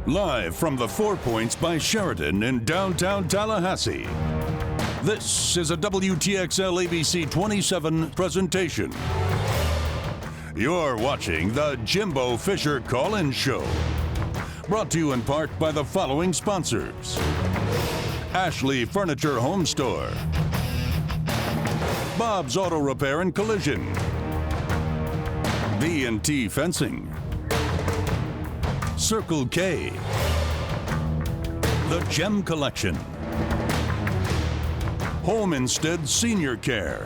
Live from the 4 Points by Sheraton in downtown Tallahassee. This is a WTXL ABC 27 presentation. You're watching the Jimbo Fisher Call-In Show. Brought to you in part by the following sponsors. Ashley Furniture Home Store. Bob's Auto Repair and Collision. B&T Fencing. Circle K. The Gem Collection. Home Instead Senior Care.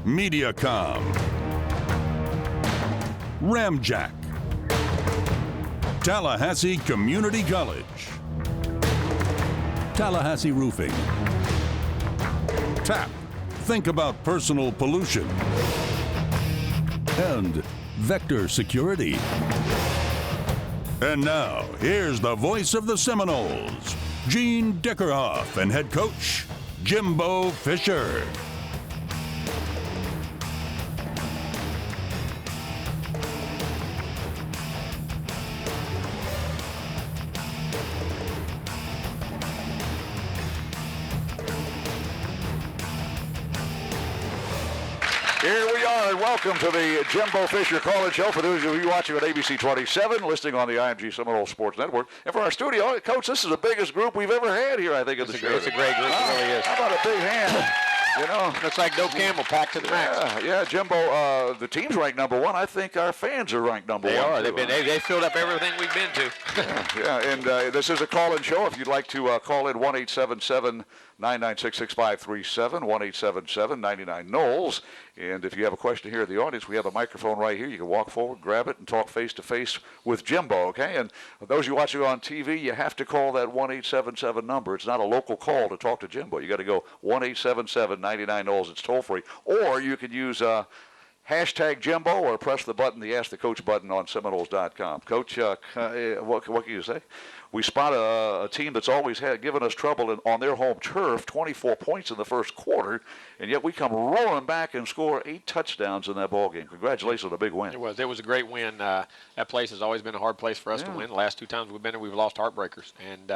Mediacom. Ramjack. Tallahassee Community College. Tallahassee Roofing. TAP. Think about personal pollution. And Vector Security. And now, here's the voice of the Seminoles, Gene Deckerhoff, and head coach, Jimbo Fisher. Here we are, and welcome to the Jimbo Fisher Call-In Show. For those of you watching on ABC 27, listening on the IMG Seminole Sports Network. And for our studio, Coach, this is the biggest group we've ever had here, I think, in the show. It's a great group, it really is. How about a big hand? You know, looks like Doe Campbell packed to the max. Yeah, Jimbo, the team's ranked number one. I think our fans are ranked number one. They are. They filled up everything we've been to. And this is a call-in show. If you'd like to call in, 1-877-996-6537, 1-877-99-KNOWLS. And if you have a question here in the audience, we have a microphone right here. You can walk forward, grab it, and talk face-to-face with Jimbo, okay? And those of you watching on TV, you have to call that 1-877 number. It's not a local call to talk to Jimbo. You got to go 1-877-99-KNOWLS. It's toll-free. Or you could use hashtag Jimbo or press the button, the Ask the Coach button on Seminoles.com. Coach, what can you say? We spot a team that's always given us trouble on their home turf, 24 points in the first quarter, and yet we come roaring back and score 8 touchdowns in that ball game. Congratulations on a big win. It was a great win. That place has always been a hard place for us to win. The last 2 times we've been there, we've lost heartbreakers. And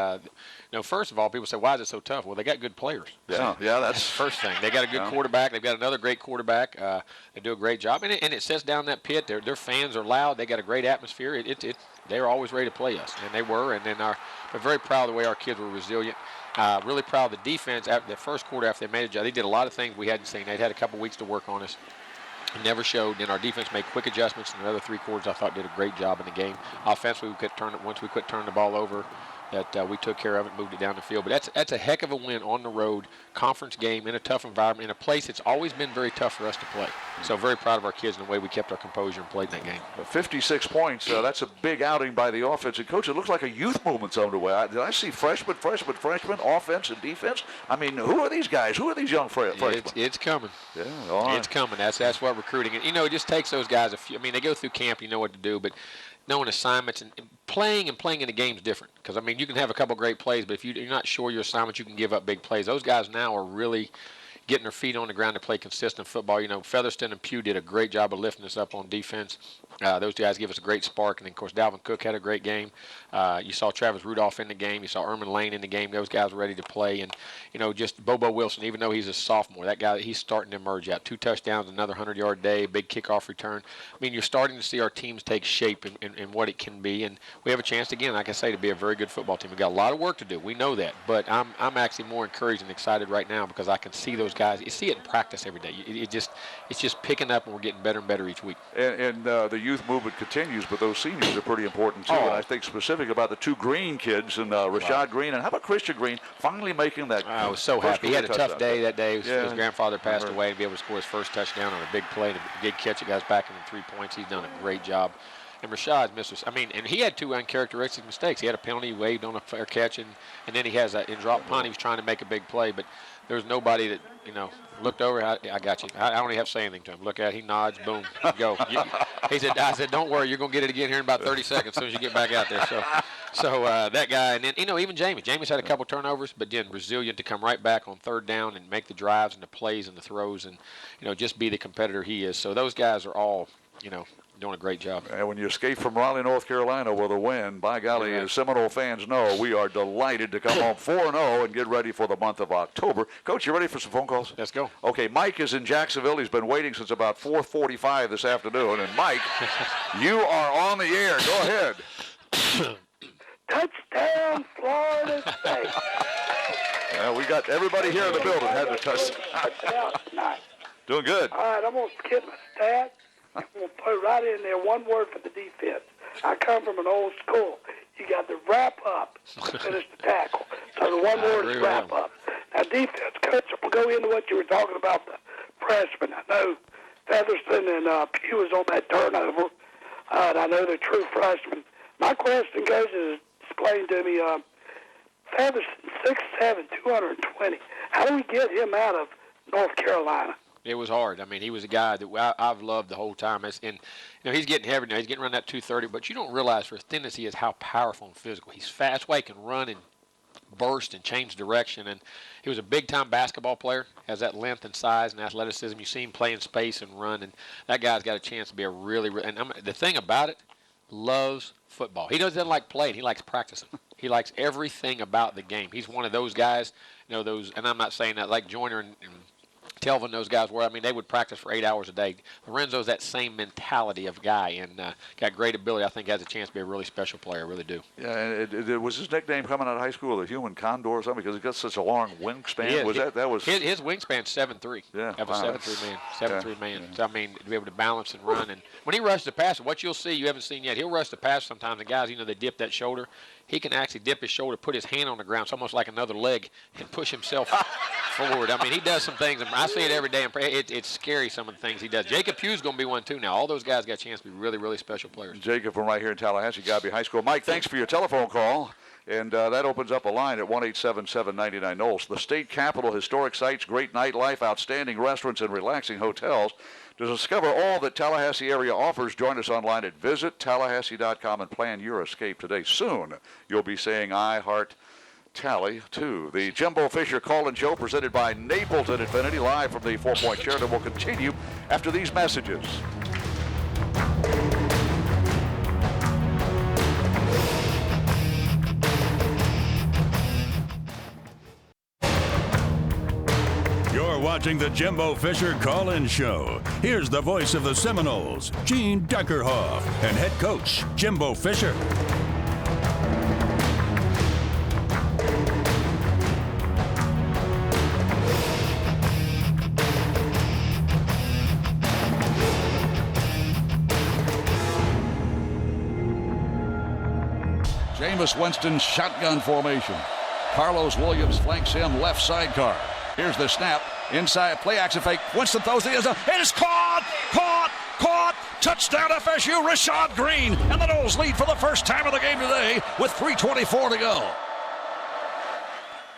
first of all, people say, why is it so tough? Well, they got good players. Yeah, that's the first thing. They got a good quarterback. They've got another great quarterback. They do a great job, and it sets down that pit. Their fans are loud. They got a great atmosphere. They were always ready to play us, and they were. And then we're very proud of the way our kids were resilient. Really proud of the defense. After the first quarter, after they made a job, they did a lot of things we hadn't seen. They'd had a couple weeks to work on us. It never showed. Then our defense made quick adjustments, and the other 3 quarters I thought did a great job in the game. Offensively, once we quit turning the ball over, that we took care of it, moved it down the field. But that's a heck of a win on the road, conference game, in a tough environment, in a place that's always been very tough for us to play. So very proud of our kids and the way we kept our composure and played that game. 56 points, that's a big outing by the offense. And, Coach, it looks like a youth movement's underway. Did I see freshmen, offense and defense? I mean, who are these guys? Who are these young freshmen? It's coming. Yeah, all right. It's coming. That's what recruiting. And, it just takes those guys they go through camp, you know what to do, but knowing assignments and playing in the game is different. Because, you can have a couple great plays, but if you're not sure your assignments, you can give up big plays. Those guys now are really getting their feet on the ground to play consistent football. Featherston and Pugh did a great job of lifting us up on defense. Those guys give us a great spark. And, of course, Dalvin Cook had a great game. You saw Travis Rudolph in the game. You saw Erman Lane in the game. Those guys were ready to play. And, just Bobo Wilson, even though he's a sophomore, that guy, he's starting to emerge out. 2 touchdowns, another 100-yard day, big kickoff return. You're starting to see our teams take shape in what it can be. And we have a chance, again, like I say, to be a very good football team. We've got a lot of work to do. We know that. But I'm actually more encouraged and excited right now because I can see those guys. You see it in practice every day. It's just picking up, and we're getting better and better each week. And the youth movement continues, but those seniors are pretty important too. And I think specific about the 2 Green kids and Rashad Green, and how about Christian Green finally making that? I was so happy. He had a tough day that day. His grandfather passed away, and be able to score his first touchdown on a big play, a big catch. It got us back in 3 points. He's done a great job. And Rashad's missed us. And he had 2 uncharacteristic mistakes. He had a penalty, he waved on a fair catch, and then he has in drop punt. He was trying to make a big play, but there was nobody that looked over. I got you. I don't even have to say anything to him. Look at it. He nods. Boom. Go. I said, don't worry. You're going to get it again here in about 30 seconds as soon as you get back out there. So that guy. And then, even Jamie. Jamie's had a couple turnovers, but then resilient to come right back on 3rd down and make the drives and the plays and the throws and, just be the competitor he is. So those guys are all, doing a great job. And when you escape from Raleigh, North Carolina with a win, by golly, as Seminole fans know, we are delighted to come home 4-0 and get ready for the month of October. Coach, you ready for some phone calls? Let's go. Okay, Mike is in Jacksonville. He's been waiting since about 4:45 this afternoon. And Mike, you are on the air. Go ahead. Touchdown, Florida State. We got everybody here in the building had to touch. Touchdown tonight. Doing good. All right, I'm going to skip my stats. I'm going to put right in there one word for the defense. I come from an old school. You got the wrap up to finish the tackle. So the one word is wrap up. Now, defense, Coach, we'll go into what you were talking about, the freshmen. I know Featherston and Pugh was on that turnover, and I know they're true freshmen. My question goes is, explain to me, Featherston, 6'7", 220. How do we get him out of North Carolina? It was hard. I mean, he was a guy that I've loved the whole time. And he's getting heavy now. He's getting around that 230, but you don't realize for as thin as he is how powerful and physical. He's fast. That's why he can run and burst and change direction. And he was a big-time basketball player, has that length and size and athleticism. You see him play in space and run, and that guy's got a chance to be a really and the thing about it, loves football. He doesn't like playing. He likes practicing. He likes everything about the game. He's one of those guys, and I'm not saying that like Joyner and Telvin, those guys were. I mean, they would practice for 8 hours a day. Lorenzo's that same mentality of guy and got great ability. I think has a chance to be a really special player. I really do. Yeah, and it was his nickname coming out of high school, the human condor or something, because he got such a long wingspan. His wingspan's 7'3". Yeah, have a 7'3" man. 7'3" man. So I mean, to be able to balance and run, and when he rushes the pass, what you'll see you haven't seen yet. He'll rush the pass sometimes. The guys, they dip that shoulder. He can actually dip his shoulder, put his hand on the ground. It's almost like another leg, and push himself forward. I mean, he does some things. I see it every day. It's scary, some of the things he does. Jacob Pugh's going to be one, too, now. All those guys got a chance to be really, really special players. Jacob from right here in Tallahassee, Gobby High School. Mike, thanks for your telephone call. And that opens up a line at 1-877-99-KNOWLS. The state capital, historic sites, great nightlife, outstanding restaurants, and relaxing hotels. To discover all that Tallahassee area offers, join us online at visittallahassee.com and plan your escape today. Soon, you'll be saying, I heart Tally, too. The Jimbo Fisher Call-In Show presented by Napleton Infinity, live from the 4 Point Sheraton, will continue after these messages. You're watching the Jimbo Fisher Call-In Show. Here's the voice of the Seminoles, Gene Deckerhoff, and head coach, Jimbo Fisher. Jameis Winston shotgun formation. Carlos Williams flanks him left sidecar. Here's the snap. Inside play action fake. Winston throws the end zone. It is caught! Touchdown FSU, Rashad Green. And the Noles lead for the first time of the game today with 3:24 to go.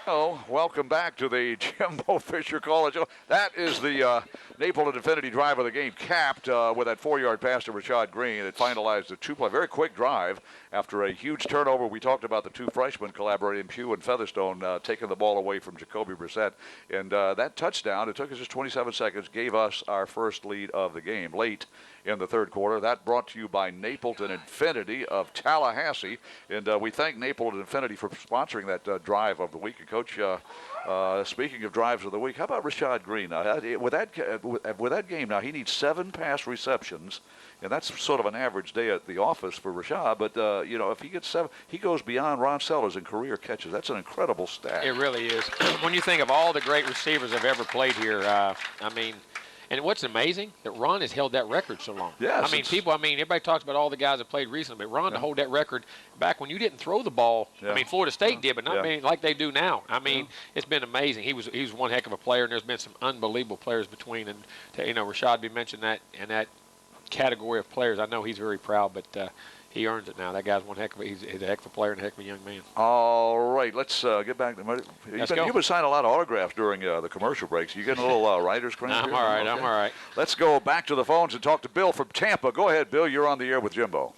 Oh, welcome back to the Jimbo Fisher Call-In Show. That is the Napleton Infinity drive of the game, capped with that 4-yard pass to Rashad Green that finalized a two-play, very quick drive after a huge turnover. We talked about the two freshmen collaborating, Pugh and Featherstone, taking the ball away from Jacoby Brissett. And that touchdown, it took us just 27 seconds, gave us our first lead of the game late in the third quarter. That brought to you by Napleton Infinity of Tallahassee. And we thank Napleton Infinity for sponsoring that drive of the week. And Coach, speaking of drives of the week, how about Rashad Green? With that game now, he needs 7 pass receptions, and that's sort of an average day at the office for Rashad. But if he gets 7, he goes beyond Ron Sellers in career catches. That's an incredible stat. It really is. When you think of all the great receivers that have ever played here, and what's amazing, that Ron has held that record so long. Yes. Everybody talks about all the guys that played recently, but Ron to hold that record back when you didn't throw the ball. Yeah. Florida State did, but not many like they do now. It's been amazing. He was one heck of a player, and there's been some unbelievable players between. And Rashad, we mentioned that in that category of players. I know he's very proud, but he earns it now. That guy's he's a heck of a player and a heck of a young man. All right, let's get back to Let's go. You've been signing a lot of autographs during the commercial breaks. You getting a little writer's cramp I'm here? all right. Okay. I'm all right. Let's go back to the phones and talk to Bill from Tampa. Go ahead, Bill. You're on the air with Jimbo.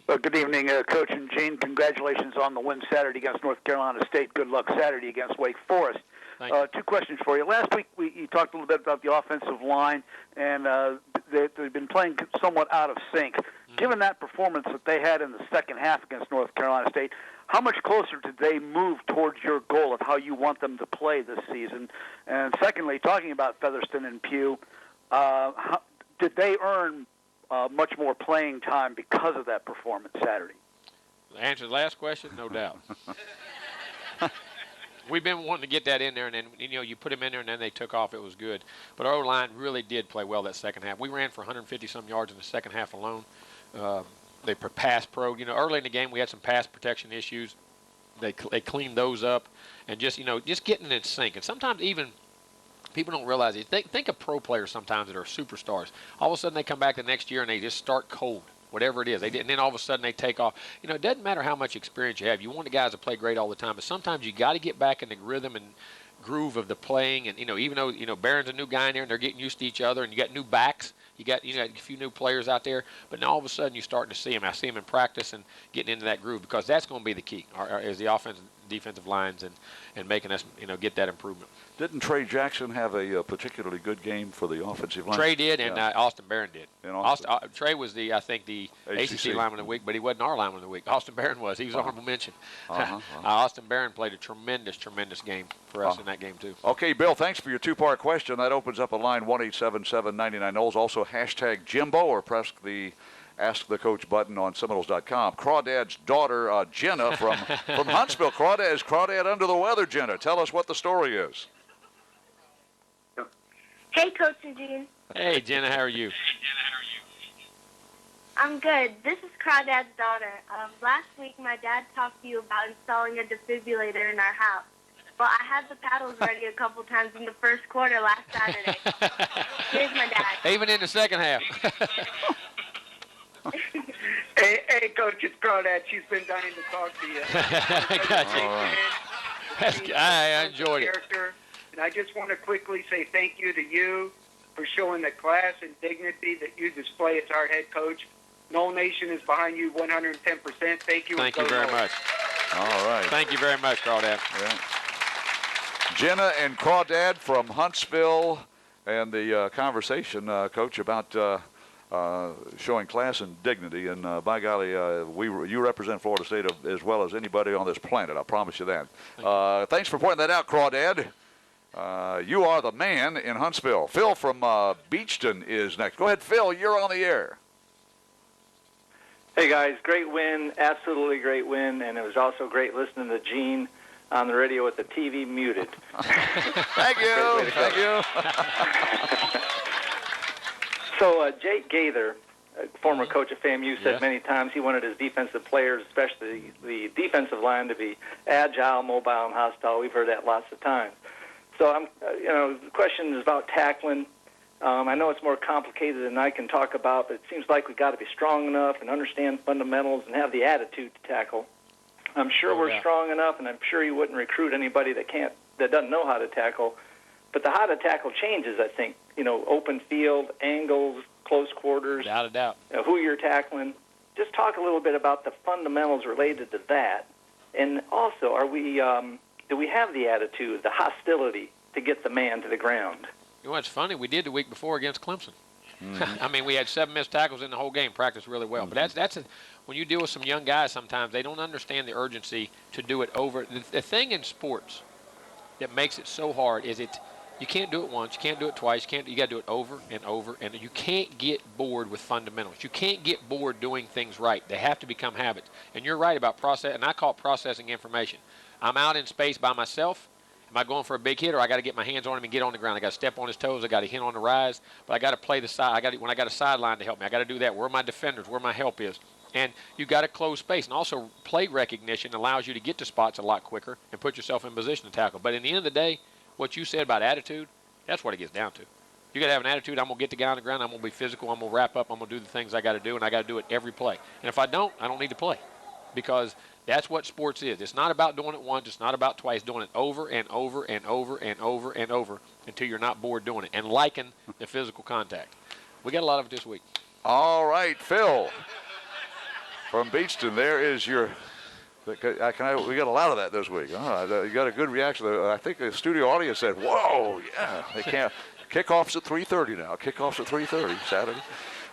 Well, good evening, Coach and Gene. Congratulations on the win Saturday against North Carolina State. Good luck Saturday against Wake Forest. Two questions for you. Last week you talked a little bit about the offensive line, and they've been playing somewhat out of sync. Mm-hmm. Given that performance that they had in the second half against North Carolina State, how much closer did they move towards your goal of how you want them to play this season? And secondly, talking about Featherston and Pugh, did they earn much more playing time because of that performance Saturday? To answer the last question, no doubt. We've been wanting to get that in there, and then you put them in there, and then they took off. It was good. But our O-line really did play well that second half. We ran for 150-some yards in the second half alone. They pass pro. Early in the game we had some pass protection issues. They cleaned those up, and just getting in sync. And sometimes even people don't realize it. Think of pro players sometimes that are superstars. All of a sudden they come back the next year and they just start cold. Whatever it is, and then all of a sudden they take off. It doesn't matter how much experience you have. You want the guys to play great all the time, but sometimes you got to get back in the rhythm and groove of the playing. And even though Barron's a new guy in there and they're getting used to each other, and you got new backs, you got a few new players out there, but now all of a sudden you're starting to see them. I see them in practice and getting into that groove, because that's going to be the key. Is the offensive defensive lines and making us get that improvement. Didn't Trey Jackson have a particularly good game for the offensive line? Trey did, and Austin Barron did. And Trey was the ACC lineman of the week, but he wasn't our lineman of the week. Austin Barron was. He was honorable mention. Austin Barron played a tremendous game for us in that game too. Okay, Bill, thanks for your two-part question. That opens up a line 1-877-99-KNOWS. Also hashtag Jimbo, or press the Ask the Coach button on Seminoles.com. Crawdad's daughter, Jenna, from Huntsville. Is Crawdad under the weather, Jenna? Tell us what the story is. Hey, Coach and Gene. Hey, Jenna, how are you? I'm good. This is Crawdad's daughter. Last week, my dad talked to you about installing a defibrillator in our house. Well, I had the paddles ready a couple times in the first quarter last Saturday. Here's my dad. Even in the second half. Hey, Coach, it's Crawdad. She's been dying to talk to you. I got you. I enjoyed it. And I just want to quickly say thank you to you for showing the class and dignity that you display as our head coach. Noel Nation is behind you 110%. Thank you. Thank you very much. All right. Thank you very much, Crawdad. Yeah. Jenna and Crawdad from Huntsville, and the conversation, Coach, about showing class and dignity. And by golly, you represent Florida State as well as anybody on this planet. I promise you that. Thanks for pointing that out, Crawdad. You are the man in Huntsville. Phil from Beachton is next. Go ahead, Phil. You're on the air. Hey, guys. Great win. Absolutely great win. And it was also great listening to Gene on the radio with the TV muted. Thank you. Thank you. So Jake Gaither, former coach of FAMU, said many times he wanted his defensive players, especially the defensive line, to be agile, mobile, and hostile. We've heard that lots of times. So the question is about tackling. I know it's more complicated than I can talk about, but it seems like we've got to be strong enough and understand fundamentals and have the attitude to tackle. I'm sure we're strong enough, and I'm sure you wouldn't recruit anybody that doesn't know how to tackle. But the how to tackle changes, I think. Open field, angles, close quarters. Without a doubt. Who you're tackling. Just talk a little bit about the fundamentals related to that. And also, do we have the attitude, the hostility to get the man to the ground? It's funny. We did the week before against Clemson. Mm-hmm. I mean, we had 7 missed tackles in the whole game, practiced really well. Mm-hmm. But when you deal with some young guys sometimes, they don't understand the urgency to do it over. The thing in sports that makes it so hard is you can't do it once, you can't do it twice, you got to do it over and over, and you can't get bored with fundamentals. You can't get bored doing things right. They have to become habits. And you're right about process, and I call it processing information. I'm out in space by myself. Am I going for a big hit, or I got to get my hands on him and get on the ground? I got to step on his toes. I got to hit on the rise, but I got to play the side. When I got a sideline to help me, I got to do that. Where are my defenders? Where my help is? And you got to close space. And also, play recognition allows you to get to spots a lot quicker and put yourself in position to tackle. But in the end of the day, what you said about attitude, that's what it gets down to. You got to have an attitude. I'm gonna get the guy on the ground. I'm gonna be physical. I'm gonna wrap up. I'm gonna do the things I got to do, and I got to do it every play. And if I don't need to play, because that's what sports is. It's not about doing it once. It's not about twice. Doing it over and over and over and over and over until you're not bored doing it and liking the physical contact. We got a lot of it this week. All right, Phil from Beachton. There is your We got a lot of that this week. You got a good reaction. I think the studio audience said, "Whoa, yeah!" They can't. Kickoff's at 3:30 now. Kickoff's at 3:30 Saturday.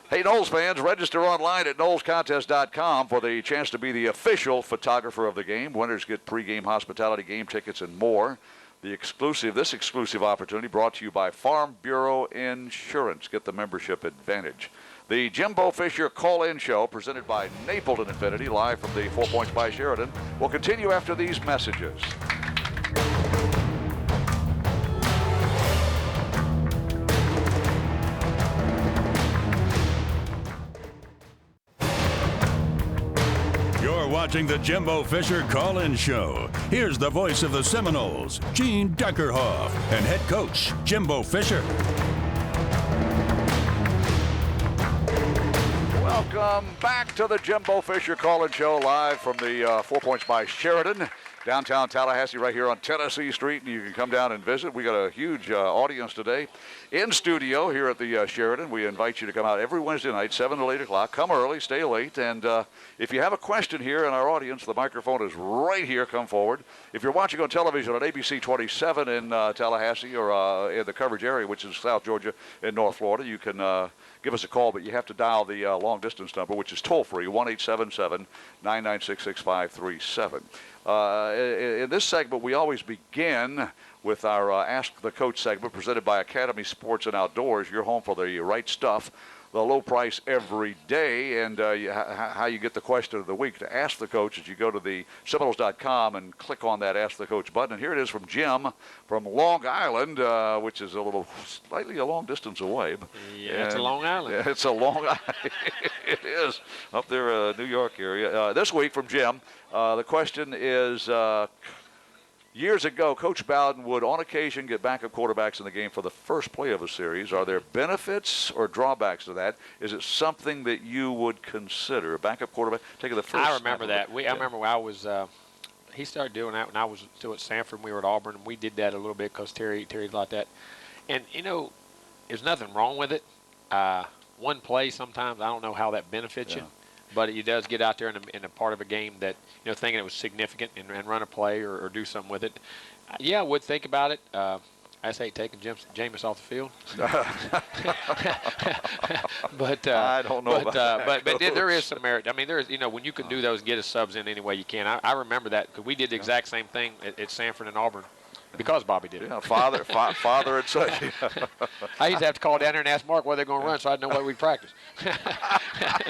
Hey, Knowles fans, register online at KnowlesContest.com for the chance to be the official photographer of the game. Winners get pregame hospitality, game tickets, and more. This exclusive opportunity brought to you by Farm Bureau Insurance. Get the membership advantage. The Jimbo Fisher Call-In Show, presented by Napleton Infinity, live from the 4 Points by Sheridan, will continue after these messages. You're watching the Jimbo Fisher Call-In Show. Here's the voice of the Seminoles, Gene Deckerhoff, and head coach, Jimbo Fisher. Welcome back to the Jimbo Fisher Call-In Show, live from the 4 Points by Sheridan, downtown Tallahassee, right here on Tennessee Street. And you can come down and visit. We got a huge audience today in studio here at the Sheridan. We invite you to come out every Wednesday night, 7 to 8 o'clock. Come early, stay late. And if you have a question here in our audience, the microphone is right here. Come forward. If you're watching on television on ABC 27 in Tallahassee or in the coverage area, which is South Georgia and North Florida, you can give us a call, but you have to dial the long-distance number, which is toll-free, 1-877-996-6537. In this segment, we always begin with our Ask the Coach segment presented by Academy Sports and Outdoors. You're home for the right stuff, the low price every day, and how you get the question of the week. To ask the coach is you go to the Seminoles.com and click on that Ask the Coach button. And here it is from Jim from Long Island, which is slightly a long distance away. Yeah, it's a Long Island. Yeah, it's a long island. It is up there, New York area. This week from Jim, the question is, years ago, Coach Bowden would on occasion get backup quarterbacks in the game for the first play of a series. Are there benefits or drawbacks to that? Is it something that you would consider? Backup quarterback taking the first. I remember that. I remember when I was. He started doing that when I was still at Sanford. We were at Auburn, and we did that a little bit because Terry's like that. And there's nothing wrong with it. One play sometimes I don't know how that benefits you. But it does get out there in a part of a game that, thinking it was significant and run a play or do something with it. I would think about it. I just hate taking Jameis off the field. But I don't know about that. But there is some merit. I mean, there is, when you can do those, get a subs in any way you can. I remember that because we did the exact same thing at Sanford and Auburn. Because Bobby did it. Yeah, father and son. I used to have to call down there and ask Mark where they're going to run so I'd know what we'd practice.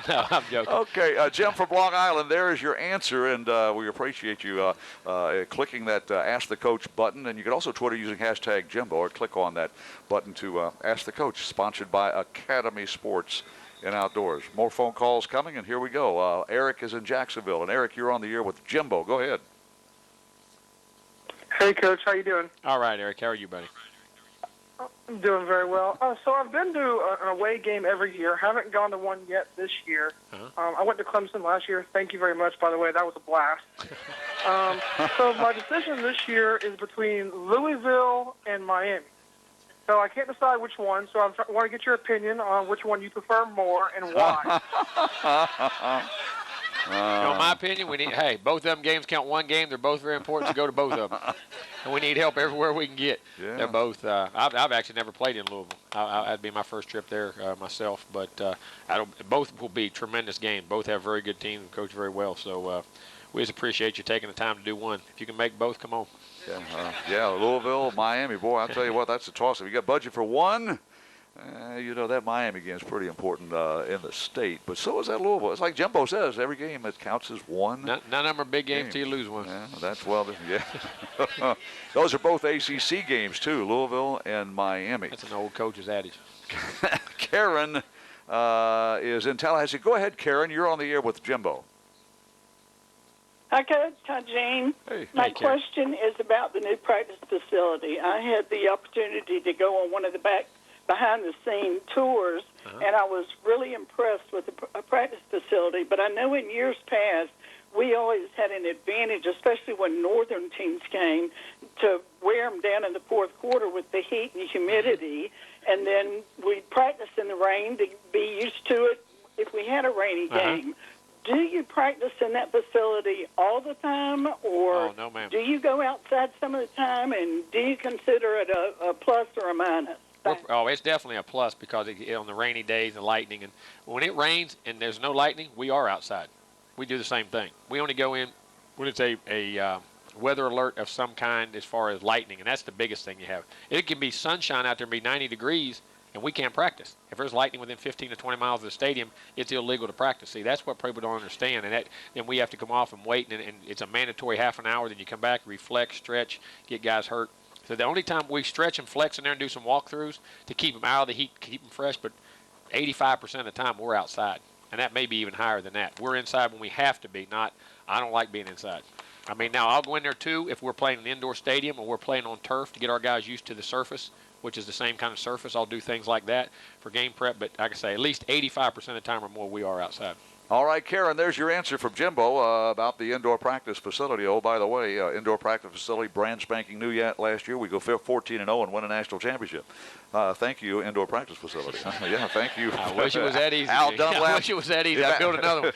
No, I'm joking. Okay, Jim from Long Island, there is your answer, and we appreciate you clicking that Ask the Coach button. And you can also Twitter using hashtag Jimbo or click on that button to Ask the Coach, sponsored by Academy Sports and Outdoors. More phone calls coming, and here we go. Eric is in Jacksonville. And, Eric, you're on the air with Jimbo. Go ahead. Hey, Coach. How you doing? All right, Eric. How are you, buddy? I'm doing very well. So I've been to an away game every year. Haven't gone to one yet this year. I went to Clemson last year. Thank you very much, by the way. That was a blast. So my decision this year is between Louisville and Miami. So I can't decide which one. So I want to get your opinion on which one you prefer more and why. My opinion, both of them games count one game. They're both very important to go to both of them. And we need help everywhere we can get. Yeah. They're both, I've actually never played in Louisville. That'd be my first trip there myself. But both will be tremendous games. Both have very good teams and coach very well. So we just appreciate you taking the time to do one. If you can make both, come on. Louisville, Miami. Boy, I'll tell you what, that's a toss-up. You got budget for one? That Miami game is pretty important in the state, but so is that Louisville. It's like Jimbo says, every game it counts as one. None of them are big games till you lose one. Yeah, Those are both ACC games, too, Louisville and Miami. That's an old coach's adage. Karen is in Tallahassee. Go ahead, Karen. You're on the air with Jimbo. Hi, Coach. Hi, Gene. Hey. My question is about the new practice facility. I had the opportunity to go on one of the behind-the-scene tours, and I was really impressed with the practice facility. But I know in years past, we always had an advantage, especially when northern teams came, to wear them down in the fourth quarter with the heat and humidity, and then we'd practice in the rain to be used to it if we had a rainy game. do you practice in that facility all the time, or Oh, no, ma'am. do you go outside some of the time, and do you consider it a plus or a minus? Oh, it's definitely a plus because on the rainy days and lightning, and when it rains and there's no lightning, we are outside. We do the same thing. We only go in when it's a weather alert of some kind as far as lightning, and that's the biggest thing you have. It can be sunshine out there and be 90 degrees, and we can't practice. If there's lightning within 15 to 20 miles of the stadium, it's illegal to practice. See, that's what people don't understand, and then we have to come off and wait, and it's a mandatory half an hour. Then you come back, reflex, stretch, get guys hurt. So the only time we stretch and flex in there and do some walkthroughs to keep them out of the heat, keep them fresh, but 85% of the time we're outside, and that may be even higher than that. We're inside when we have to be. I don't like being inside. I mean, now I'll go in there too if we're playing an indoor stadium or we're playing on turf to get our guys used to the surface, which is the same kind of surface. I'll do things like that for game prep, but like I say, at least 85% of the time or more we are outside. All right, Karen, there's your answer from Jimbo about the indoor practice facility. Oh, by the way, indoor practice facility, brand spanking new yet last year. We go 14-0 and win a national championship. Thank you, indoor practice facility. Yeah, thank you. I wish it was that easy. Al Dunlap. I wish it was that easy. I'd build another one.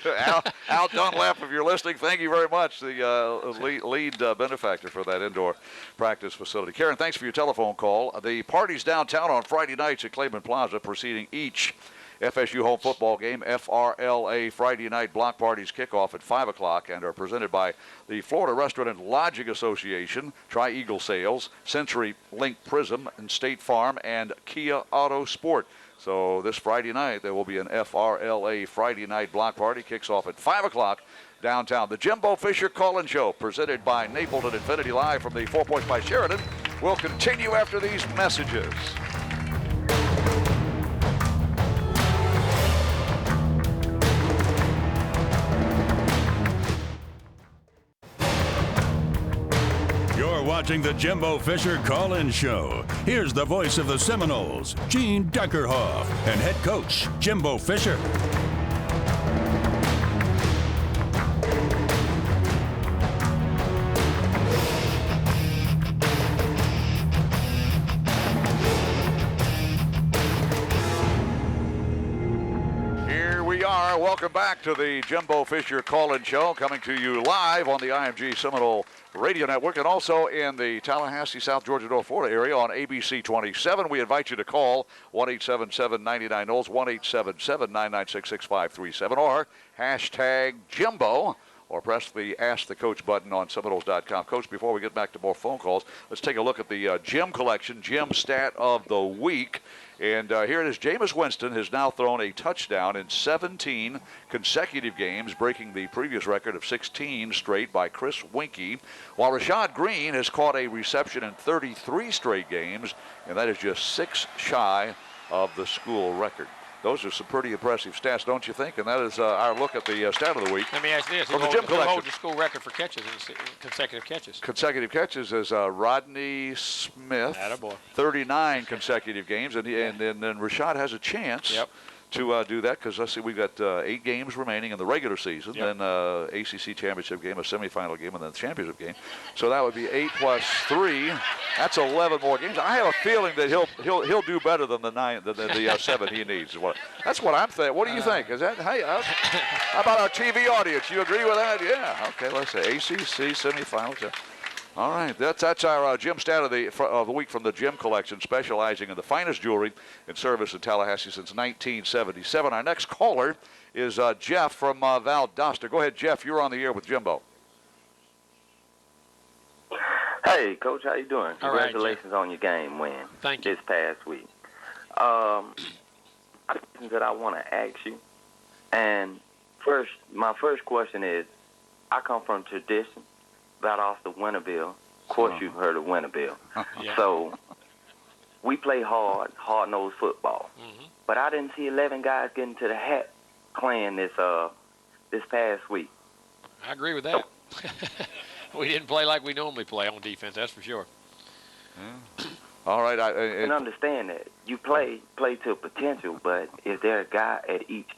Al Dunlap, if you're listening, thank you very much, the lead benefactor for that indoor practice facility. Karen, thanks for your telephone call. The parties downtown on Friday nights at Clayman Plaza preceding each FSU home football game, FRLA Friday night block parties kickoff at 5 o'clock and are presented by the Florida Restaurant and Lodging Association, Tri-Eagle Sales, Century Link Prism, and State Farm, and Kia Auto Sport. So this Friday night, there will be an FRLA Friday night block party. Kicks off at 5 o'clock downtown. The Jimbo Fisher Call-In Show, presented by Napleton Infiniti Live from the 4 Points by Sheridan, will continue after these messages. Watching the Jimbo Fisher Call-In Show. Here's the voice of the Seminoles, Gene Deckerhoff, and head coach, Jimbo Fisher. Here we are. Welcome back to the Jimbo Fisher Call-In Show, coming to you live on the IMG Seminole Radio Network and also in the Tallahassee, South Georgia, North Florida area on ABC 27. We invite you to call 1-877-99-NOLES, 1-877-996-6537, or hashtag Jimbo, or press the Ask the Coach button on Seminoles.com. Coach, before we get back to more phone calls, let's take a look at the Gym Collection, Gym Stat of the Week. And here it is. Jameis Winston has now thrown a touchdown in 17 consecutive games, breaking the previous record of 16 straight by Chris Winkie, while Rashad Green has caught a reception in 33 straight games, and that is just 6 shy of the school record. Those are some pretty impressive stats, don't you think? And that is our look at the stat of the week. Let me ask this. From the Gym Collection. Who holds the school record for catches, consecutive catches? Consecutive catches is Rodney Smith. Attaboy. 39 consecutive games. And then Rashad has a chance to do that because, let's see, we've got 8 games remaining in the regular season, then ACC championship game, a semifinal game, and then the championship game. So that would be 8 plus 3. That's 11 more games. I have a feeling that he'll do better than the 7 he needs. That's what I'm thinking. What do you think? Is that how about our TV audience? You agree with that? Yeah. Okay. Let's say ACC semifinals. All right, that's our gym stat of the week from the Gym Collection, specializing in the finest jewelry and service in Tallahassee since 1977. Our next caller is Jeff from Valdosta. Go ahead, Jeff. You're on the air with Jimbo. Hey, Coach, how you doing? All right, Congratulations on your game win. Thank you. This past week. Questions that I want to ask you, and my first question is, I come from tradition. Valdosta, Winterville. Of course, you've heard of Winterville. Yeah. So we play hard-nosed football. Mm-hmm. But I didn't see 11 guys getting to the hat playing this past week. I agree with that. We didn't play like we normally play on defense, that's for sure. Yeah. All right. I can understand that. You play to potential, but is there a guy at each?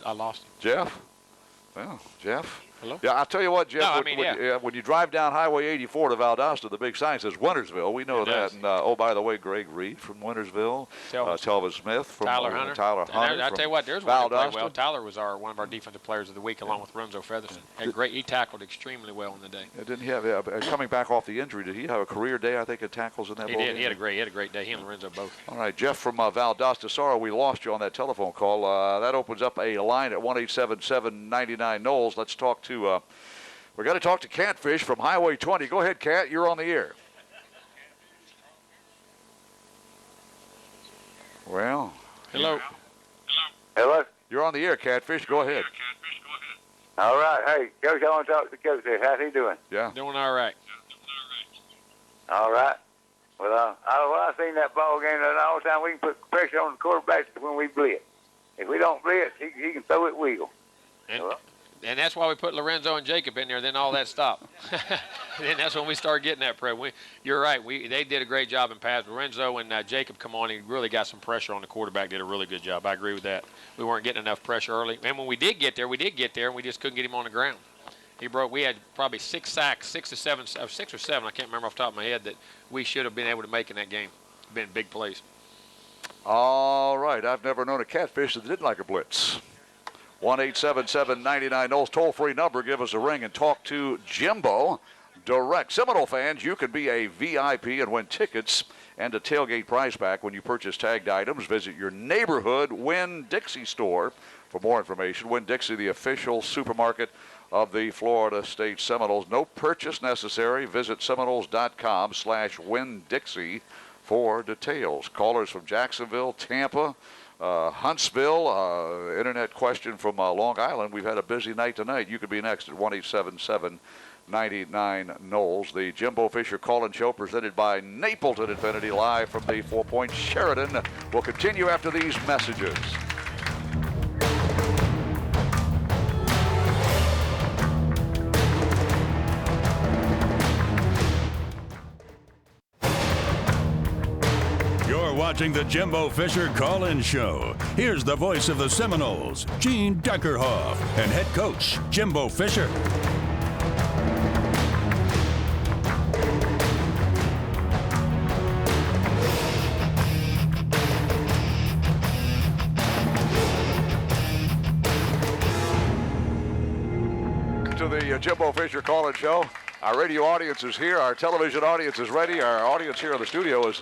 I lost him. Jeff? Well, Jeff? Hello? Yeah, I'll tell you what, Jeff. No, when you drive down Highway 84 to Valdosta, the big sign says Wintersville. We know that. And oh, by the way, Greg Reed from Wintersville, Telvin Smith from Tyler Hunter. I tell you what, there's one that played well. Tyler was one of our defensive players of the week, along with Renzo Featherston. He tackled extremely well in the day. Didn't he have coming back off the injury? Did he have a career day? I think in tackles in that ball game? He had a great day. He and Lorenzo both. All right, Jeff from Valdosta. Sorry we lost you on that telephone call. That opens up a line at 1-877-99-KNOWLS. Let's talk to. We're going to talk to Catfish from Highway 20. Go ahead, Cat. You're on the air. Well. Hello. Hello. You're on the air, Catfish. Go ahead. All right. Hey, Coach, I want to talk to the coach here. How's he doing? Yeah. Doing all right. All right. Well, I seen that ball game all the time. We can put pressure on the quarterback when we blitz. If we don't blitz, he can throw it wheel. And that's why we put Lorenzo and Jacob in there. Then all that stopped. Then that's when we started getting that pressure. You're right. They did a great job in pass. Lorenzo and Jacob come on and really got some pressure on the quarterback. Did a really good job. I agree with that. We weren't getting enough pressure early. And when we did get there, and we just couldn't get him on the ground. We had probably 6 sacks, 6 or 7, I can't remember off the top of my head, that we should have been able to make in that game. Been big plays. All right. I've never known a Catfish that didn't like a blitz. 1-877-99-KNOWLS, toll-free number. Give us a ring and talk to Jimbo direct. Seminole fans, you can be a VIP and win tickets and a tailgate prize pack when you purchase tagged items. Visit your neighborhood Winn-Dixie store for more information. Winn-Dixie, the official supermarket of the Florida State Seminoles. No purchase necessary. Visit Seminoles.com/Winn-Dixie for details. Callers from Jacksonville, Tampa, Huntsville, internet question from Long Island. We've had a busy night tonight. You could be next at 1-877-99-KNOWLS. The Jimbo Fisher Call-In Show presented by Napleton Infinity, live from the 4 Point Sheraton. We'll continue after these messages. Watching the Jimbo Fisher Call-In Show. Here's the voice of the Seminoles, Gene Deckerhoff, and head coach Jimbo Fisher. To the Jimbo Fisher Call-In Show. Our radio audience is here. Our television audience is ready. Our audience here in the studio is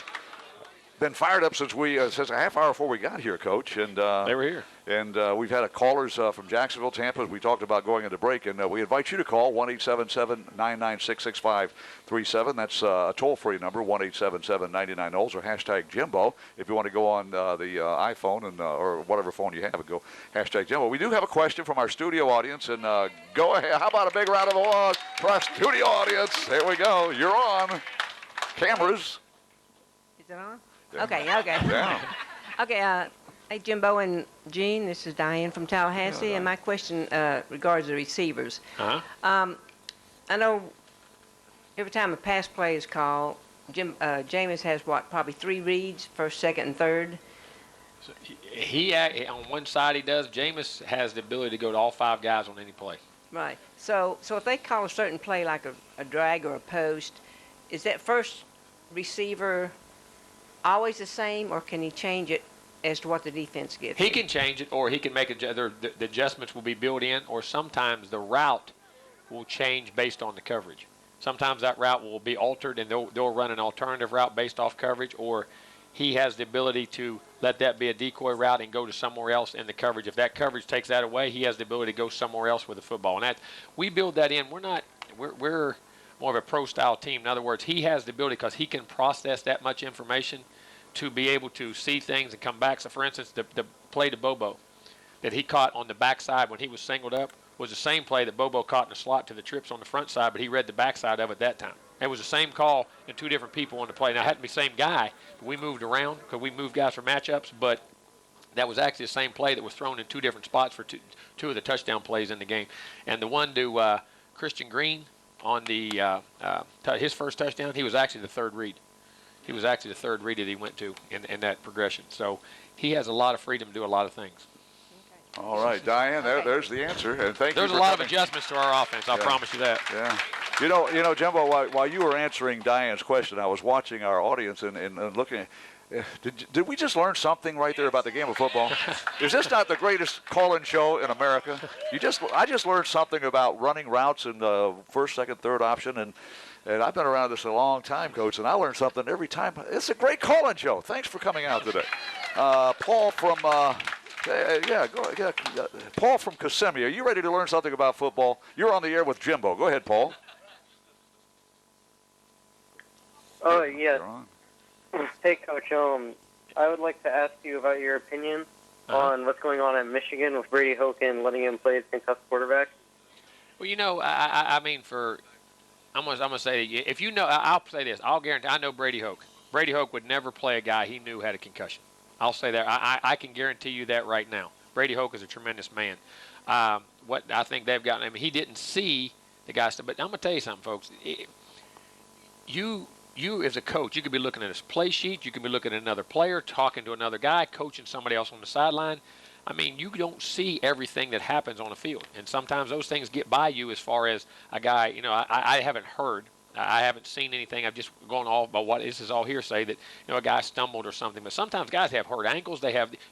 been fired up since a half hour before we got here, Coach. And they were here. And we've had callers from Jacksonville, Tampa, as we talked about going into break. And we invite you to call 1-877-996-6537. That's a toll-free number, 1-877-99-KNOWLS, or hashtag Jimbo. If you want to go on the iPhone and or whatever phone you have and go hashtag Jimbo. We do have a question from our studio audience. And go ahead. How about a big round of applause for our studio audience? There we go. You're on. Cameras. Is it on? Yeah. Okay. Yeah. Okay, hey, Jimbo and Gene, this is Diane from Tallahassee, and my question regards the receivers. Uh-huh. I know every time a pass play is called, Jameis has, probably 3 reads, first, second, and third? So he on one side he does. Jameis has the ability to go to all 5 guys on any play. Right. So if they call a certain play like a drag or a post, is that first receiver always the same, or can he change it as to what the defense gives? He can change it, or he can make the adjustments will be built in, or sometimes the route will change based on the coverage. Sometimes that route will be altered, and they'll run an alternative route based off coverage, or he has the ability to let that be a decoy route and go to somewhere else in the coverage. If that coverage takes that away, he has the ability to go somewhere else with the football. And we build that in. We're more of a pro-style team. In other words, he has the ability, because he can process that much information, to be able to see things and come back. So, for instance, the play to Bobo that he caught on the backside when he was singled up was the same play that Bobo caught in the slot to the trips on the front side, but he read the backside of it that time. It was the same call and 2 different people on the play. Now, it had to be the same guy, but we moved around because we moved guys for matchups, but that was actually the same play that was thrown in 2 different spots for two of the touchdown plays in the game. And the one to Christian Green on his first touchdown, he was actually the 3rd read. He was actually the 3rd read that he went to in that progression. So he has a lot of freedom to do a lot of things. All right, Diane, there's the answer. And thank you. There's a lot of adjustments to our offense. I'll promise you that. Yeah. You know, Jimbo, while you were answering Diane's question, I was watching our audience and looking. Did we just learn something right there about the game of football? Is this not the greatest call-in show in America? I just learned something about running routes in the first, second, third option, and I've been around this a long time, Coach, and I learn something every time. It's a great call-in show. Thanks for coming out today. Paul from Paul from Kissimmee. Are you ready to learn something about football? You're on the air with Jimbo. Go ahead, Paul. Oh, yes. Hey, Coach, I would like to ask you about your opinion on what's going on at Michigan with Brady Hogan letting him play as concussed quarterback. Well, I mean, I'm gonna say, if you know, I'll say this. I'll guarantee. I know Brady Hoke. Brady Hoke would never play a guy he knew had a concussion. I'll say that. I can guarantee you that right now. Brady Hoke is a tremendous man. What I think they've gotten. I mean, he didn't see the guy stuff. But I'm gonna tell you something, folks. You as a coach, you could be looking at his play sheet, you could be looking at another player, talking to another guy, coaching somebody else on the sideline. I mean, you don't see everything that happens on the field. And sometimes those things get by you as far as a guy, I haven't heard, I haven't seen anything. I've just gone off by what this is all hearsay that, a guy stumbled or something. But sometimes guys have hurt ankles.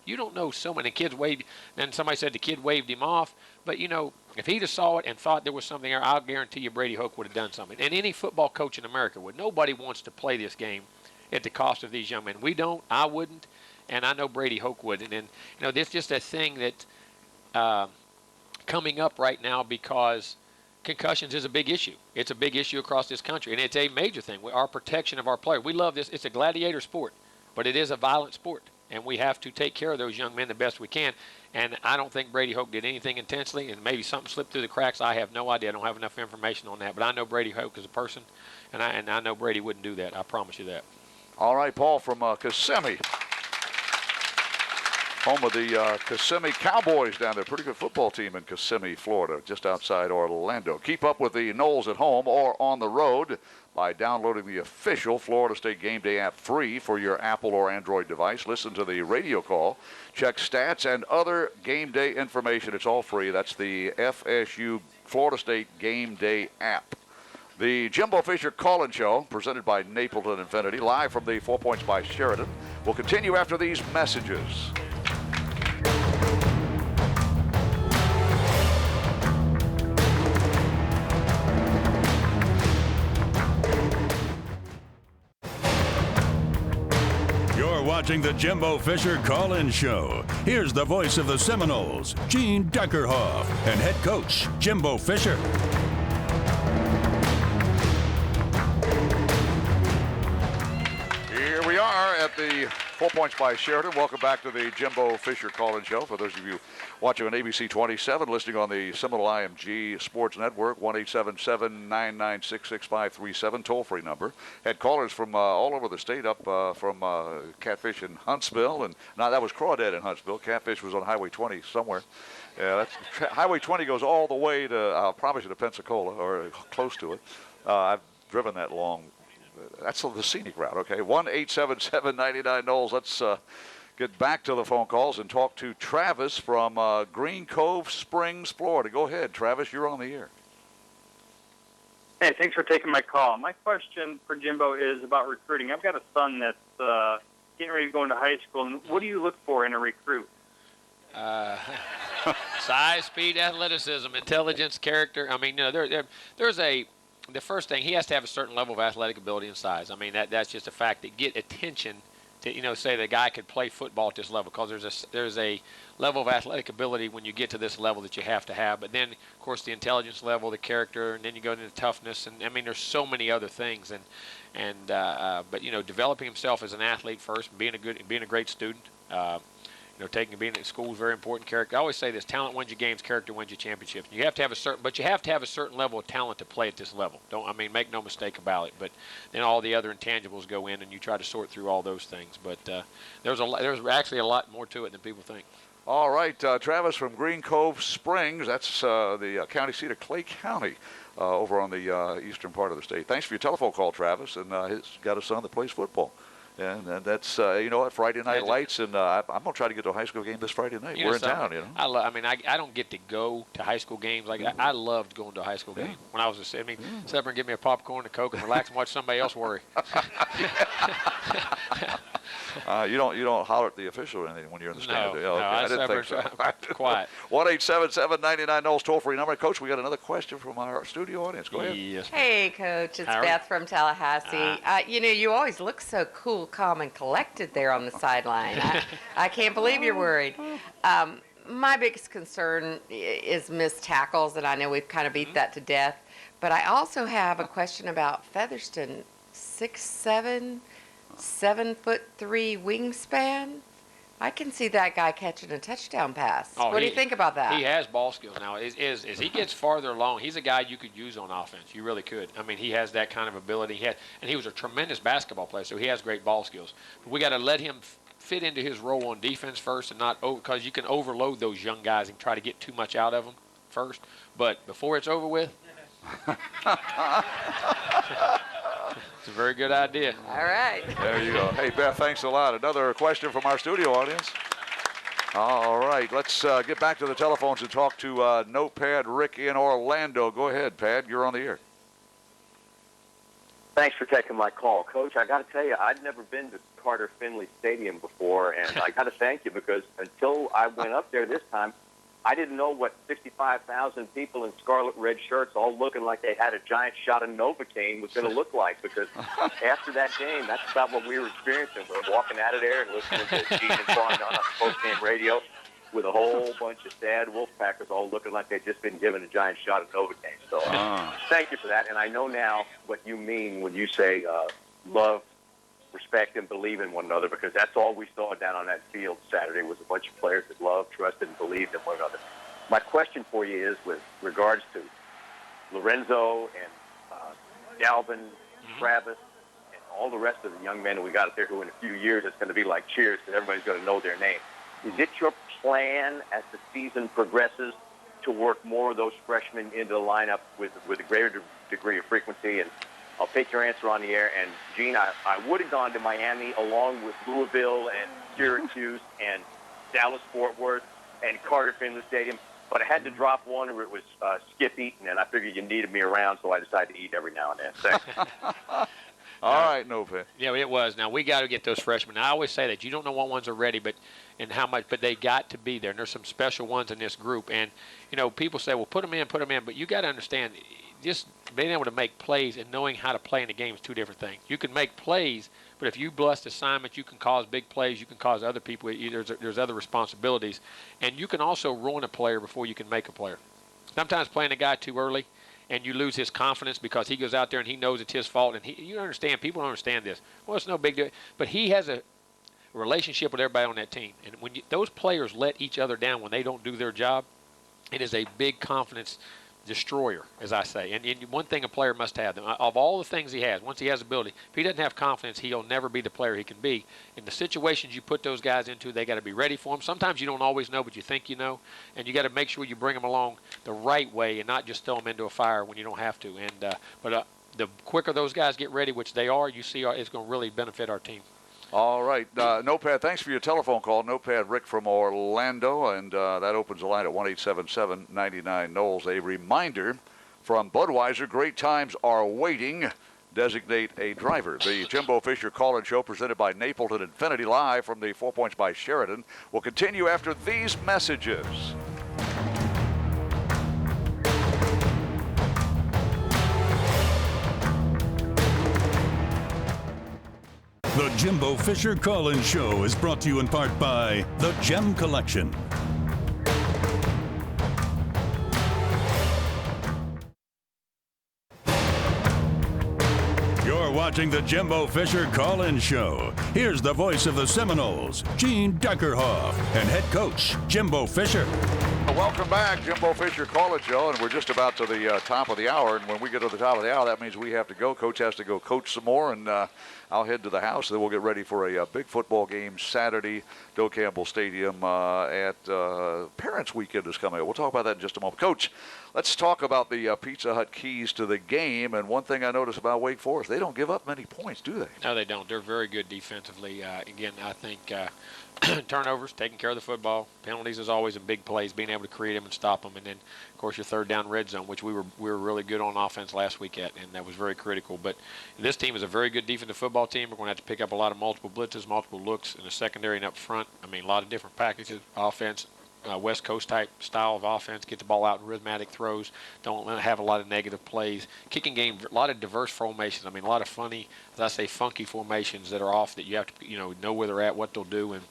You don't know so many kids waved, then somebody said the kid waved him off. But, if he'd have saw it and thought there was something there, I'll guarantee you Brady Hoke would have done something. And any football coach in America would. Nobody wants to play this game at the cost of these young men. We don't. I wouldn't. And I know Brady Hoke would. And then, it's just a thing that coming up right now because concussions is a big issue. It's a big issue across this country. And it's a major thing. Our protection of our players. We love this. It's a gladiator sport, but it is a violent sport. And we have to take care of those young men the best we can. And I don't think Brady Hoke did anything intentionally, and maybe something slipped through the cracks. I have no idea. I don't have enough information on that. But I know Brady Hoke as a person, and I know Brady wouldn't do that. I promise you that. All right, Paul from Kissimmee. Home of the Kissimmee Cowboys down there. Pretty good football team in Kissimmee, Florida, just outside Orlando. Keep up with the Noles at home or on the road by downloading the official Florida State Game Day app free for your Apple or Android device. Listen to the radio call, check stats and other game day information. It's all free. That's the FSU Florida State Game Day app. The Jimbo Fisher Call-In Show, presented by Napleton Infinity, live from the 4 Points by Sheridan, will continue after these messages. Watching the Jimbo Fisher Call-In Show. Here's the voice of the Seminoles, Gene Deckerhoff, and head coach, Jimbo Fisher. Here we are at the 4 Points by Sheridan. Welcome back to the Jimbo Fisher Call-In Show. For those of you watching on ABC 27, listening on the Seminole IMG Sports Network, 1-877-996-6537, toll-free number. Had callers from all over the state, up from Catfish in Huntsville, and now that was Crawdad in Huntsville. Catfish was on Highway 20 somewhere. Yeah, Highway 20 goes all the way to, I'll promise you, to Pensacola, or close to it. I've driven that long. That's the scenic route, okay? 1-877-99-NOLES. Let's get back to the phone calls and talk to Travis from Green Cove Springs, Florida. Go ahead, Travis. You're on the air. Hey, thanks for taking my call. My question for Jimbo is about recruiting. I've got a son that's getting ready to go into high school. And what do you look for in a recruit? Size, speed, athleticism, intelligence, character. I mean, there's the first thing, he has to have a certain level of athletic ability and size. I mean, that's just a fact. That get attention to, say the guy could play football at this level, because there's a level of athletic ability when you get to this level that you have to have. But then, of course, the intelligence level, the character, and then you go into toughness. And I mean, there's so many other things. But developing himself as an athlete first, being a great student. Being at school is very important. Character. I always say this: talent wins you games, character wins you championships. You have to have a certain level of talent to play at this level. Make no mistake about it. But then all the other intangibles go in, and you try to sort through all those things. But there's actually a lot more to it than people think. All right, Travis from Green Cove Springs. That's the county seat of Clay County, over on the eastern part of the state. Thanks for your telephone call, Travis. And he's got a son that plays football. And that's, you know what, Friday Night Lights, and I'm going to try to get to a high school game this Friday night. We're in town, you know. I don't get to go to high school games. Like I loved going to a high school game when I was sit up and give me a popcorn and Coke and relax and watch somebody else worry. You don't holler at the official or anything when you're in the stand. No, do you? Okay. I didn't think so. Quiet. 1-877-99-NOLS toll free number. Coach, we got another question from our studio audience. Go ahead. Yes. Hey, Coach. It's Beth from Tallahassee. You always look so cool, calm, and collected there on the sideline. I can't believe you're worried. My biggest concern is missed tackles, and I know we've kind of beat that to death. But I also have a question about Featherston, 6'7", 7'3" wingspan. I can see that guy catching a touchdown pass. What do you think about that? He has ball skills now. As he gets farther along, he's a guy you could use on offense. You really could. I mean, he has that kind of ability. And he was a tremendous basketball player, so he has great ball skills. But we got to let him fit into his role on defense first, and not because you can overload those young guys and try to get too much out of them first. But before it's over with. It's a very good idea. All right. There you go. Hey, Beth, thanks a lot. Another question from our studio audience. All right, let's get back to the telephones and talk to Notepad Rick in Orlando. Go ahead, Pad. You're on the air. Thanks for taking my call. Coach, I got to tell you, I'd never been to Carter Finley Stadium before, and I got to thank you because until I went up there this time, I didn't know what 65,000 people in scarlet red shirts all looking like they had a giant shot of Novocaine was going to look like, because after that game, that's about what we were experiencing. We were walking out of there and listening to Gene and Quan on the post-game radio with a whole bunch of sad Wolfpackers all looking like they'd just been given a giant shot of Novocaine. So thank you for that, and I know now what you mean when you say love, respect, and believe in one another, because that's all we saw down on that field Saturday was a bunch of players that loved, trusted, and believed in one another. My question for you is with regards to Lorenzo and Dalvin, Travis, and all the rest of the young men that we got out there who in a few years it's going to be like cheers because everybody's going to know their name. Is it your plan as the season progresses to work more of those freshmen into the lineup with a greater degree of frequency? And I'll take your answer on the air. And, Gene, I would have gone to Miami along with Louisville and Syracuse and Dallas-Fort Worth and Carter Finley Stadium, but I had to drop one or it was skip eating, and I figured you needed me around, so I decided to eat every now and then. Thanks. All right, Nopet. Yeah, it was. Now, we got to get those freshmen. I always say that. You don't know what ones are ready, but they got to be there. And there's some special ones in this group. And, people say, well, put them in. But you got to understand, just being able to make plays and knowing how to play in the game is two different things. You can make plays, but if you bust assignments, you can cause big plays. You can cause other people. There's other responsibilities. And you can also ruin a player before you can make a player. Sometimes playing a guy too early, and you lose his confidence because he goes out there and he knows it's his fault. And you don't understand. People don't understand this. Well, it's no big deal. But he has a relationship with everybody on that team. And when those players let each other down when they don't do their job, it is a big confidence destroyer, as I say. And one thing a player must have, of all the things he has, once he has ability, if he doesn't have confidence, he'll never be the player he can be. In the situations you put those guys into, they got to be ready for them. Sometimes you don't always know, but you think you know, and you got to make sure you bring them along the right way and not just throw them into a fire when you don't have to. And but the quicker those guys get ready, which they are, you see it's going to really benefit our team. All right. Notepad, thanks for your telephone call. Notepad Rick from Orlando, and that opens the line at 1-877-99-NOLS. A reminder from Budweiser, great times are waiting. Designate a driver. The Jimbo Fisher Call-In Show presented by Napleton Infinity live from the 4 Points by Sheridan will continue after these messages. The Jimbo Fisher Call-In Show is brought to you in part by the Gem Collection. You're watching the Jimbo Fisher Call-In Show. Here's the voice of the Seminoles, Gene Deckerhoff, and head coach, Jimbo Fisher. Welcome back, Jimbo Fisher Call-In Show, and we're just about to the top of the hour. And when we get to the top of the hour, that means we have to go. Coach has to go coach some more, and I'll head to the house. Then we'll get ready for a big football game Saturday, Doak Campbell Stadium at Parents Weekend is coming up. We'll talk about that in just a moment. Coach, let's talk about the Pizza Hut keys to the game. And one thing I noticed about Wake Forest, they don't give up many points, do they? No, they don't. They're very good defensively. Again, I think turnovers, taking care of the football, penalties is always in big plays, being able to create them and stop them, and then of course your third down red zone, which we were really good on offense last week at, and that was very critical. But this team is a very good defensive football team. We're going to have to pick up a lot of multiple blitzes, multiple looks in the secondary and up front. I mean, a lot of different packages, offense. West Coast type style of offense, get the ball out in rhythmic throws, don't have a lot of negative plays. Kicking game, a lot of diverse formations. I mean, a lot of funny, as I say, funky formations that are off that you have to, know where they're at, what they'll do, and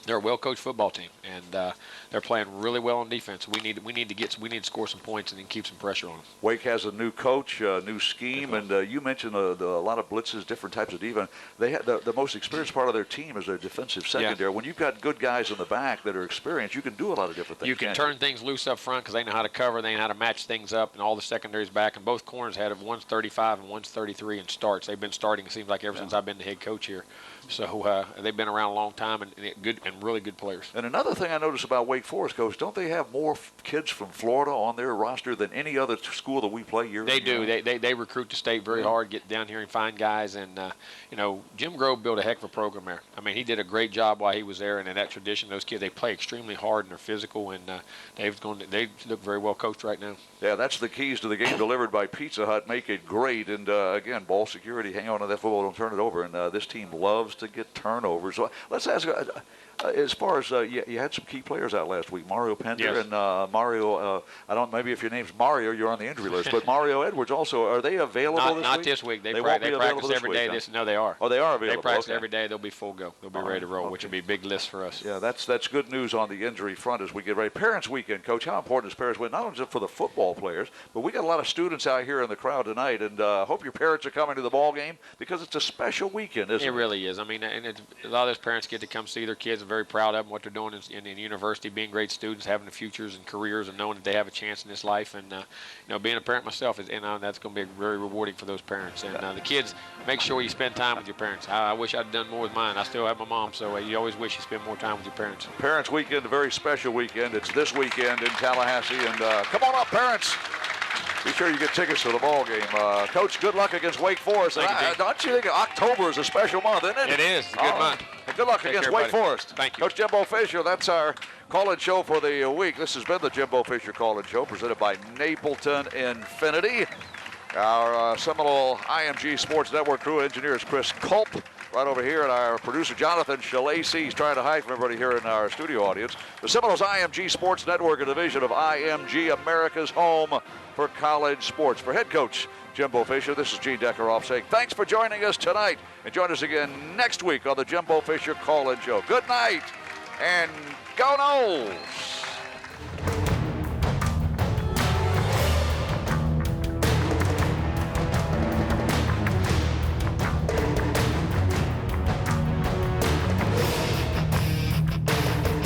they're a well-coached football team, and they're playing really well on defense. We need to score some points and then keep some pressure on them. Wake has a new coach, new scheme, and you mentioned a lot of blitzes, different types of defense. They had the most experienced part of their team is their defensive secondary. Yeah. When you've got good guys in the back that are experienced, you can do a lot of different things. You can turn things loose up front because they know how to cover, they know how to match things up, and all the secondaries back. And both corners had one's 35 and one's 33 in starts. They've been starting, it seems like, ever since I've been the head coach here. So they've been around a long time and good and really good players. And another thing I noticed about Wake Forest, Coach, don't they have more kids from Florida on their roster than any other school that we play year? They do. They recruit the state very hard, get down here and find guys. And Jim Grove built a heck of a program there. I mean, he did a great job while he was there. And in that tradition, those kids, they play extremely hard and they're physical. And they look very well coached right now. Yeah, that's the keys to the game delivered by Pizza Hut. Make it great. And again, ball security, hang on to that football, don't turn it over. And this team loves to get turnovers. So let's ask, as far as you had some key players out last week, Mario Pender and Mario. Maybe if your name's Mario, you're on the injury list. But Mario Edwards also. Are they available this week? Not this week. They practice every day. No, they are. Oh, they are available. They practice every day. They'll be full go. They'll be ready to roll, which will be a big list for us. Yeah, that's good news on the injury front as we get ready. Parents Weekend, Coach. How important is Parents Weekend? Not only just for the football players, but we got a lot of students out here in the crowd tonight, and hope your parents are coming to the ball game because it's a special weekend, isn't it? It really is. I mean, and a lot of those parents get to come see their kids. I'm very proud of them, what they're doing in the university, being great students, having the futures and careers, and knowing that they have a chance in this life. And being a parent myself, that's going to be very rewarding for those parents. And the kids, make sure you spend time with your parents. I wish I'd done more with mine. I still have my mom, so you always wish you spend more time with your parents. Parents Weekend, a very special weekend. It's this weekend in Tallahassee, and come on up, parents. Be sure you get tickets to the ball game. Coach, good luck against Wake Forest. Don't you think October is a special month, isn't it? It is. It's a good month. Good luck against Wake Forest. Thank you. Coach Jimbo Fisher, that's our call-in show for the week. This has been the Jimbo Fisher call-in show presented by Napleton Infinity. Our Seminole IMG Sports Network crew engineers Chris Culp right over here, and our producer Jonathan Shalacy. He's trying to hide from everybody here in our studio audience. The Seminoles IMG Sports Network, a division of IMG, America's home for college sports. For head coach Jimbo Fisher, this is Gene Deckeroff saying thanks for joining us tonight, and join us again next week on the Jimbo Fisher call-in show. Good night, and go Noles!